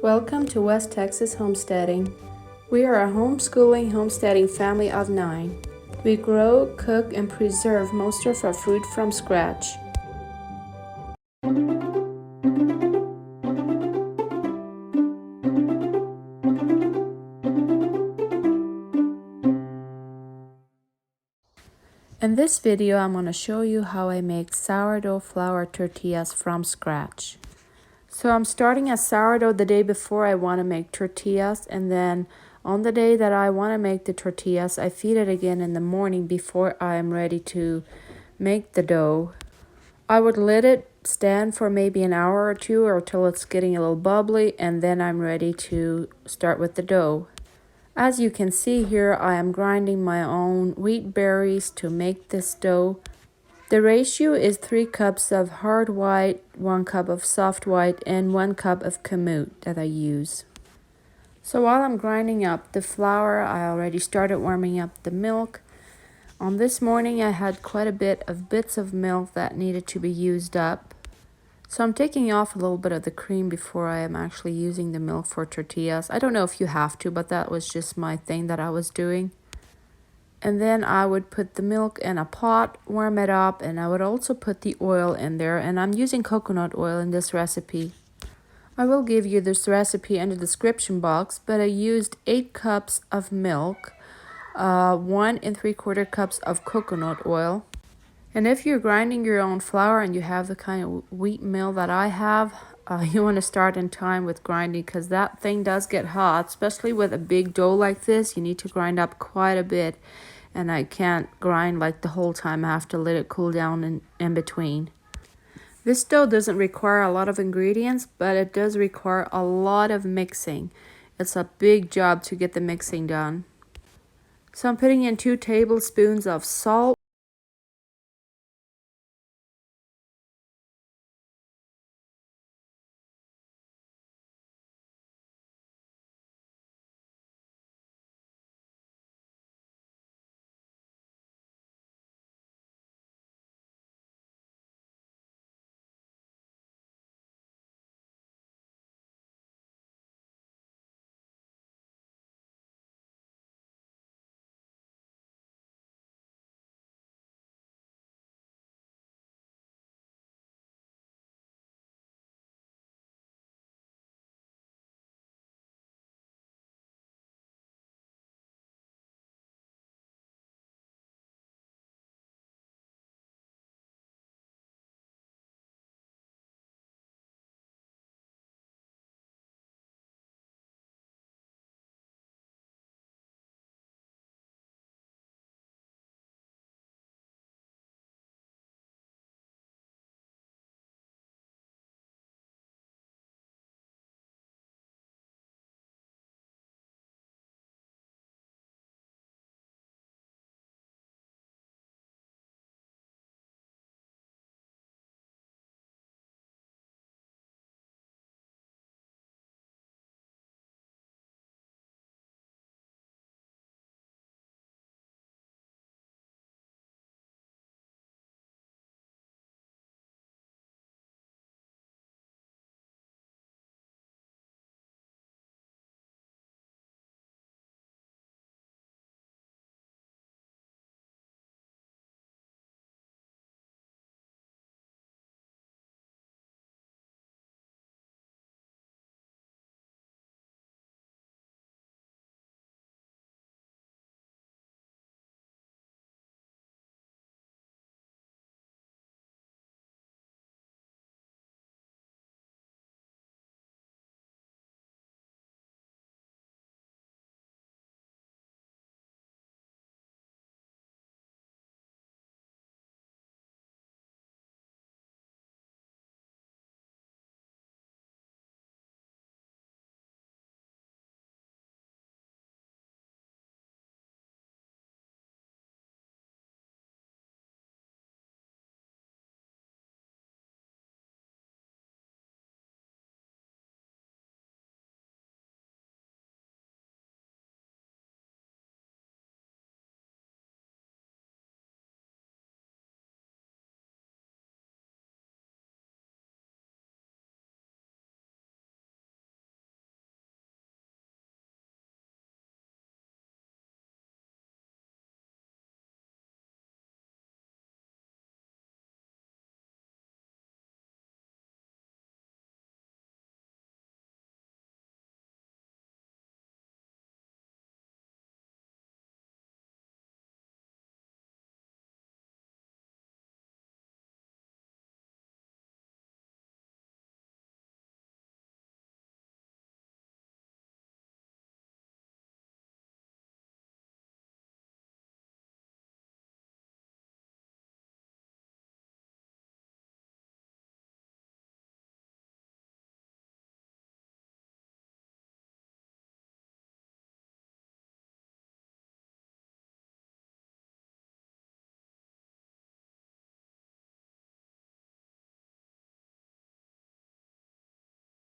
Welcome to West Texas Homesteading. We are a homesteading family of 9. We grow, cook, and preserve most of our food from scratch. In this video, I'm going to show you how I make sourdough flour tortillas from scratch. So I'm starting a sourdough the day before I want to make tortillas, and then on the day that I want to make the tortillas, I feed it again in the morning before I am ready to make the dough. I would let it stand for maybe an hour or two or till it's getting a little bubbly, and then I'm ready to start with the dough. As you can see here, I am grinding my own wheat berries to make this dough. The ratio is 3 cups of hard white, 1 cup of soft white, and 1 cup of kamut that I use. So while I'm grinding up the flour, I already started warming up the milk. On this morning, I had quite a bit of bits of milk that needed to be used up. So I'm taking off a little bit of the cream before I am actually using the milk for tortillas. I don't know if you have to, but that was just my thing that I was doing. And then I would put the milk in a pot, warm it up, and I would also put the oil in there. And I'm using coconut oil in this recipe. I will give you this recipe in the description box, but I used 8 cups of milk, 1 3/4 cups of coconut oil. And if you're grinding your own flour and you have the kind of wheat mill that I have, you want to start in time with grinding, because that thing does get hot, especially with a big dough like this. You need to grind up quite a bit, and I can't grind like the whole time. I have to let it cool down in between. This dough doesn't require a lot of ingredients, but it does require a lot of mixing. It's a big job to get the mixing done. So I'm putting in 2 tablespoons of salt,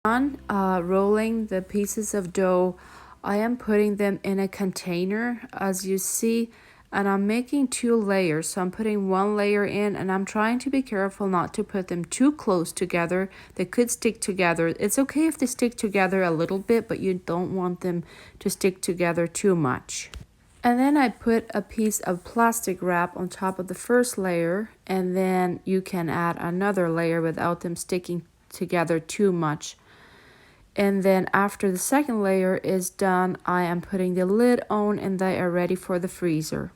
On rolling the pieces of dough, I am putting them in a container as you see, and I'm making 2 layers. So I'm putting 1 layer in, and I'm trying to be careful not to put them too close together. They could stick together. It's okay if they stick together a little bit, but you don't want them to stick together too much. And then I put a piece of plastic wrap on top of the first layer, and then you can add another layer without them sticking together too much. And then after the second layer is done, I am putting the lid on and they are ready for the freezer.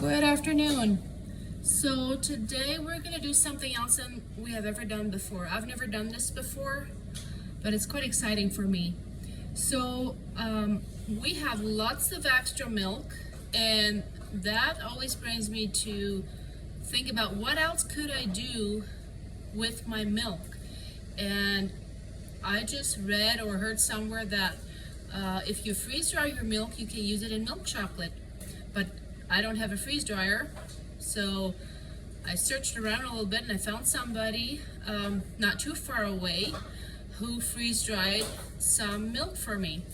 Good afternoon. So today we're gonna do something else than we have ever done before. I've never done this before, but it's quite exciting for me. So we have lots of extra milk, and that always brings me to think about what else could I do with my milk. And I just read or heard somewhere that if you freeze dry your milk, you can use it in milk chocolate. But I don't have a freeze dryer, so I searched around a little bit and I found somebody not too far away who freeze dried some milk for me.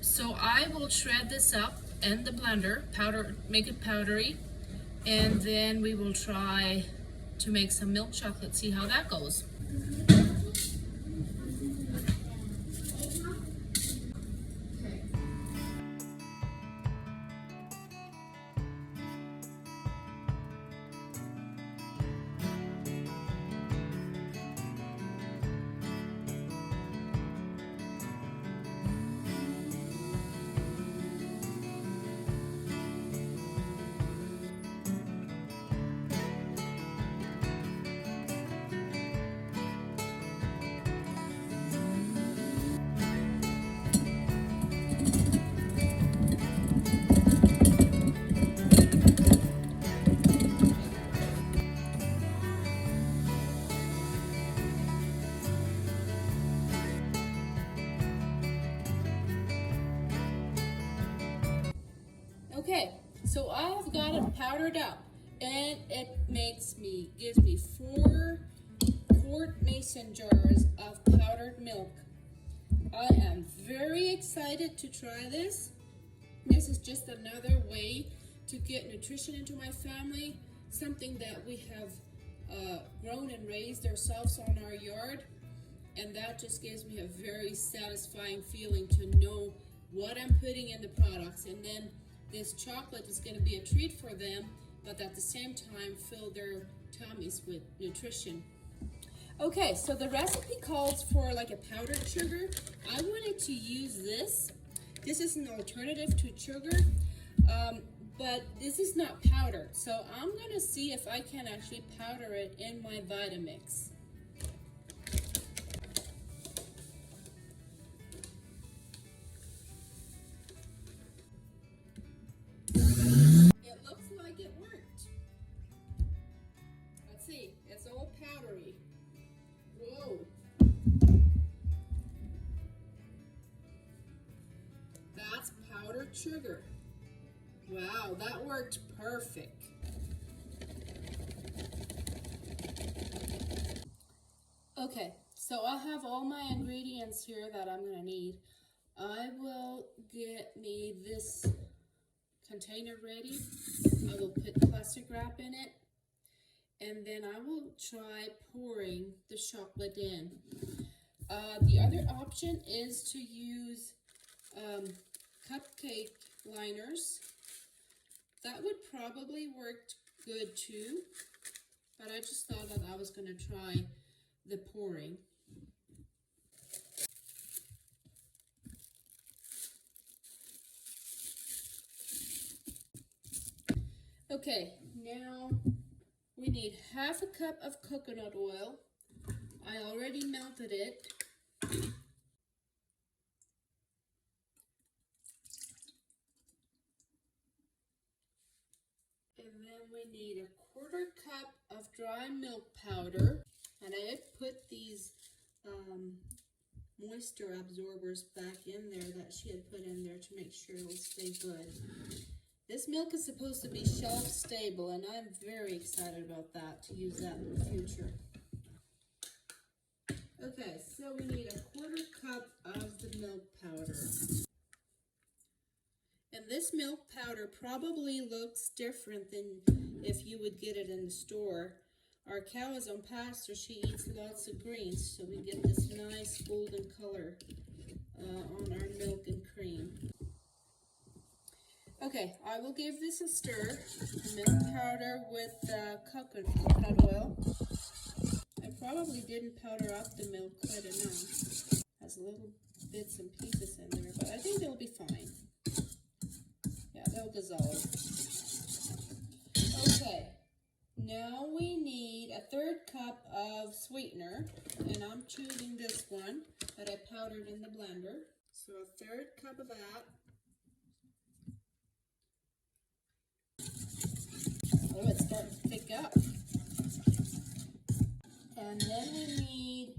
So I will shred this up in the blender, make it powdery, and then we will try to make some milk chocolate, see how that goes. Okay, so I've got it powdered up, and it gives me 4-quart mason jars of powdered milk. I am very excited to try this. This is just another way to get nutrition into my family, something that we have grown and raised ourselves on our yard, and that just gives me a very satisfying feeling to know what I'm putting in the products. And then this chocolate is going to be a treat for them, but at the same time fill their tummies with nutrition. Okay, so the recipe calls for like a powdered sugar. I wanted to use this. This is an alternative to sugar, but this is not powdered. So I'm gonna see if I can actually powder it in my Vitamix. It looks like it worked. Let's see, it's all powdery. Whoa. That's powdered sugar. Wow, that worked perfect. Okay, so I have all my ingredients here that I'm gonna need. I will get me this container ready. I will put plastic wrap in it, and then I will try pouring the chocolate in. The other option is to use cupcake liners. That would probably work good too, but I just thought that I was going to try the pouring. Okay, now we need half a cup of coconut oil. I already melted it. And then we need a quarter cup of dry milk powder. And I put these moisture absorbers back in there that she had put in there to make sure it will stay good. This milk is supposed to be shelf stable, and I'm very excited about that, to use that in the future. Okay, so we need a quarter cup of the milk powder. And this milk powder probably looks different than if you would get it in the store. Our cow is on pasture, she eats lots of greens, so we get this nice golden color on our milk and cream. Okay, I will give this a stir. Milk powder with coconut oil. I probably didn't powder up the milk quite enough. Has little bits and pieces in there, but I think they'll be fine. Yeah, they'll dissolve. Okay, now we need a third cup of sweetener, and I'm choosing this one that I powdered in the blender. So a third cup of that. Oh, it's starting to thick up. And then we need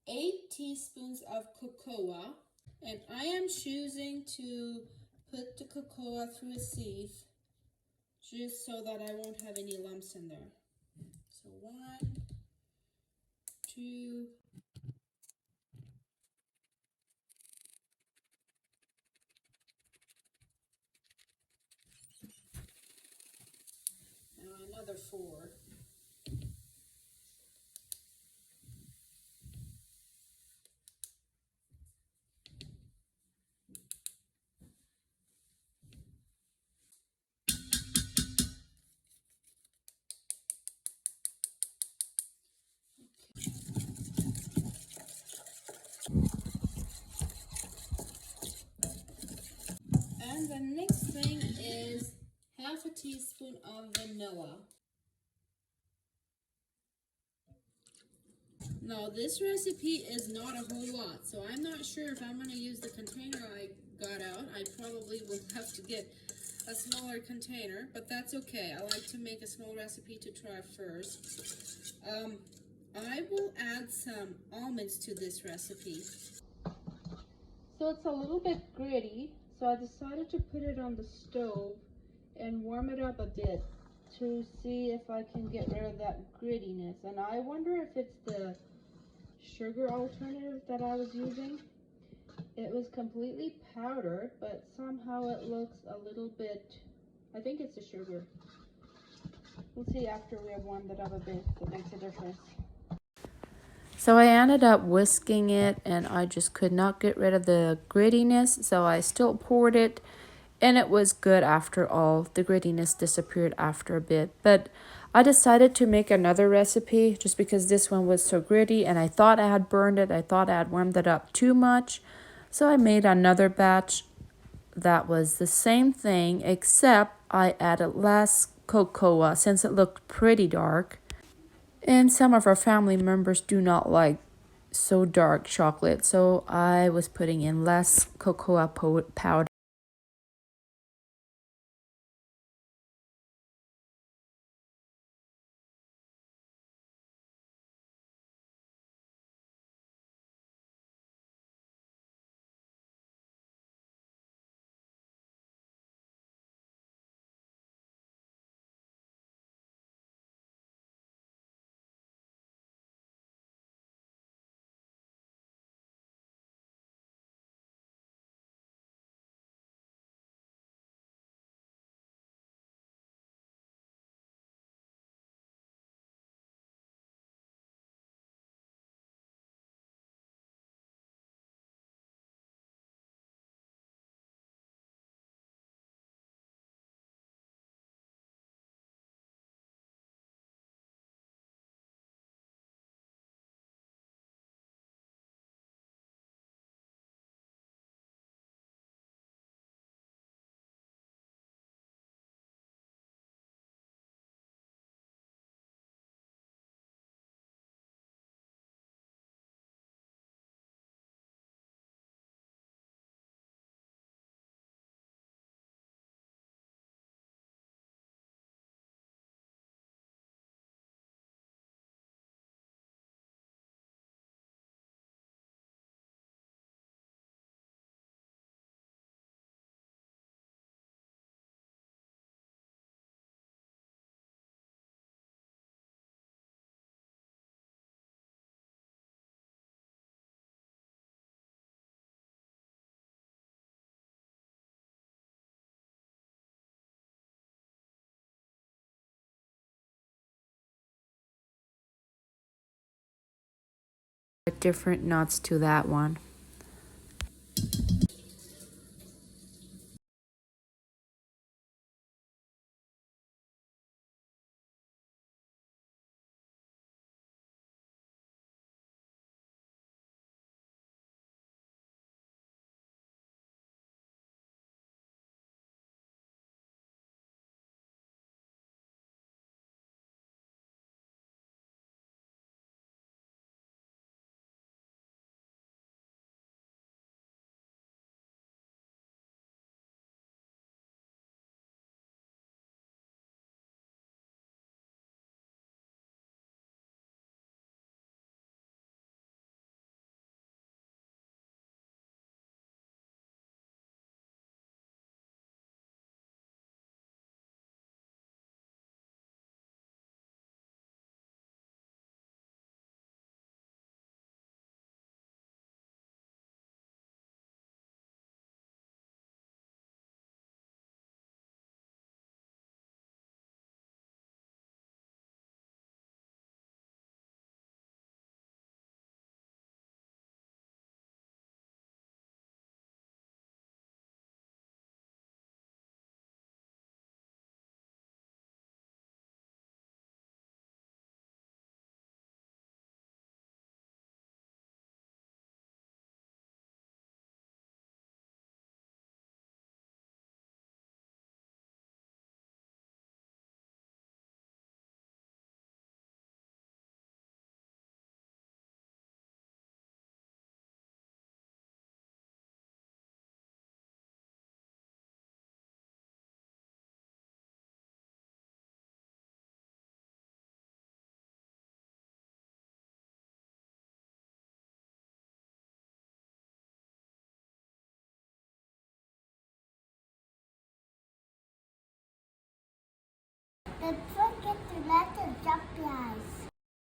8 teaspoons of cocoa. And I am choosing to put the cocoa through a sieve just so that I won't have any lumps in there. So 1, 2, now another 4. And the next thing is half a teaspoon of vanilla. Now this recipe is not a whole lot, so I'm not sure if I'm going to use the container I got out. I probably will have to get a smaller container, but that's okay. I like to make a small recipe to try first. I will add some almonds to this recipe. So it's a little bit gritty, so I decided to put it on the stove and warm it up a bit to see if I can get rid of that grittiness. And I wonder if it's the sugar alternative that I was using. It was completely powdered, but somehow it looks a little bit, I think it's the sugar. We'll see after we have warmed it up a bit if it makes a difference. So I ended up whisking it, and I just could not get rid of the grittiness, so I still poured it, and it was good after all. The grittiness disappeared after a bit, but I decided to make another recipe just because this one was so gritty and I thought I had burned it. I thought I had warmed it up too much. So I made another batch that was the same thing, except I added less cocoa since it looked pretty dark. And some of our family members do not like so dark chocolate, so I was putting in less cocoa powder. Different nuts to that one.